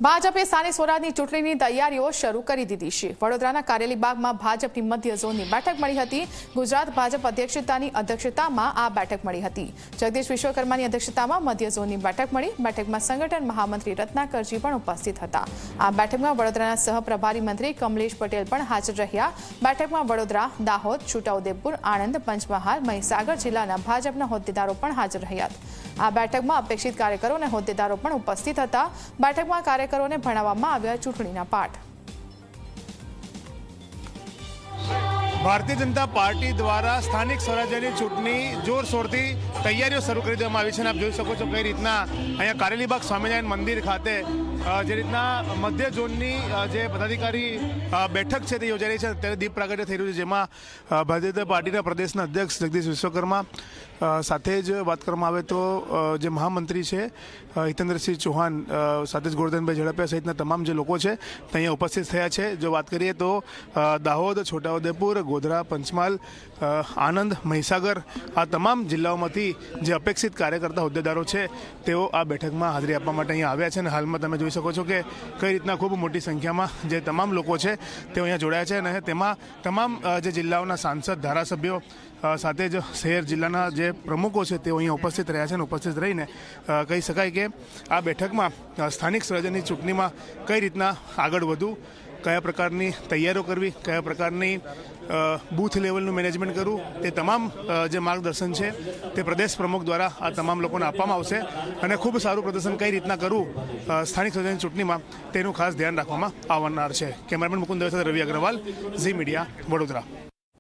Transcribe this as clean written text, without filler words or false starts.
ભાજપે સ્થાનિક સ્વરાજની ચૂંટણીની તૈયારીઓ શરૂ કરી દીધી છે। વડોદરાના કારેલી બાગમાં ભાજપની મધ્ય ઝોનની બેઠક મળી હતી। ગુજરાત ભાજપ અધ્યક્ષતામાં આ બેઠક મળી હતી। જગદીશ વિશ્વકર્માની અધ્યક્ષતામાં મધ્ય ઝોનની બેઠક મળી। બેઠકમાં સંગઠન મહામંત્રી રત્નાકરજી પણ ઉપસ્થિત હતા। આ બેઠકમાં વડોદરાના સહપ્રભારી મંત્રી કમલેશ પટેલ પણ હાજર રહ્યા। બેઠકમાં વડોદરા, દાહોદ, છોટાઉદેપુર, આણંદ, પંચમહાલ, મહીસાગર જિલ્લાના ભાજપના હોદ્દેદારો પણ હાજર રહ્યા। આ બેઠકમાં અપેક્ષિત કાર્યકરો અને હોદ્દેદારો પણ ઉપસ્થિત હતા। બેઠકમાં કાર્યકરોને ભણાવવામાં આવ્યા ચૂંટણીના પાઠ। ભારતીય જનતા પાર્ટી દ્વારા સ્થાનિક સ્વરાજ્યની ચૂંટણી જોરશોરથી તૈયારીઓ શરૂ કરી દેવામાં આવી છે। આપ જોઈ શકો છો કઈ રીતના અહીંયા કારેલીબાગ સ્વામિનારાયણ મંદિર ખાતે જે રીતના મધ્ય ઝોનની જે પદાધિકારી બેઠક છે તે યોજાઈ રહી છે। અત્યારે દીપ પ્રાગટ્ય થઈ રહ્યું છે, જેમાં ભારતીય જનતા પાર્ટીના પ્રદેશના અધ્યક્ષ જગદીશ વિશ્વકર્મા સાથે જ વાત કરવામાં આવે તો જે મહામંત્રી છે હિતેન્દ્રસિંહ ચૌહાણ, સાથે જ ગોરધનભાઈ ઝડપિયા સહિતના તમામ જે લોકો છે તે અહીંયા ઉપસ્થિત થયા છે। જો વાત કરીએ તો દાહોદ, છોટાઉદેપુર, ગોધરા, પંચમહાલ, આણંદ, મહીસાગર આ તમામ જિલ્લાઓમાંથી જે અપેક્ષિત કાર્યકર્તા હોદ્દેદારો છે તેઓ આ બેઠકમાં હાજરી આપવા માટે અહીંયા આવ્યા છે। અને હાલમાં તમે જોઈ શકો છો કે કઈ રીતના ખૂબ મોટી સંખ્યામાં જે તમામ લોકો છે તેઓ અહીંયા જોડાયા છે। અને તેમાં તમામ જે જિલ્લાઓના સાંસદ, ધારાસભ્યો સાથે જ શહેર જિલ્લાના જે પ્રમુખો છે તેઓ અહીંયા ઉપસ્થિત રહ્યા છે। અને ઉપસ્થિત રહીને કહી શકાય કે આ બેઠકમાં સ્થાનિક સ્વરાજ્યની ચૂંટણીમાં કઈ રીતના આગળ વધવું, કયા પ્રકારની તૈયારીઓ કરવી, કયા પ્રકારની બૂથ લેવલનું મેનેજમેન્ટ કરવું, તે તમામ જે માર્ગદર્શન છે તે પ્રદેશ પ્રમુખ દ્વારા આ તમામ લોકોને આપવામાં આવશે। અને ખૂબ સારું પ્રદર્શન કઈ રીતના કરવું સ્થાનિક સ્વરાજ્યની ચૂંટણીમાં તેનું ખાસ ધ્યાન રાખવામાં આવનાર છે। કેમેરામેન મુકુંદ દવે સાથે રવિ અગ્રવાલ, ઝી મીડિયા, વડોદરા।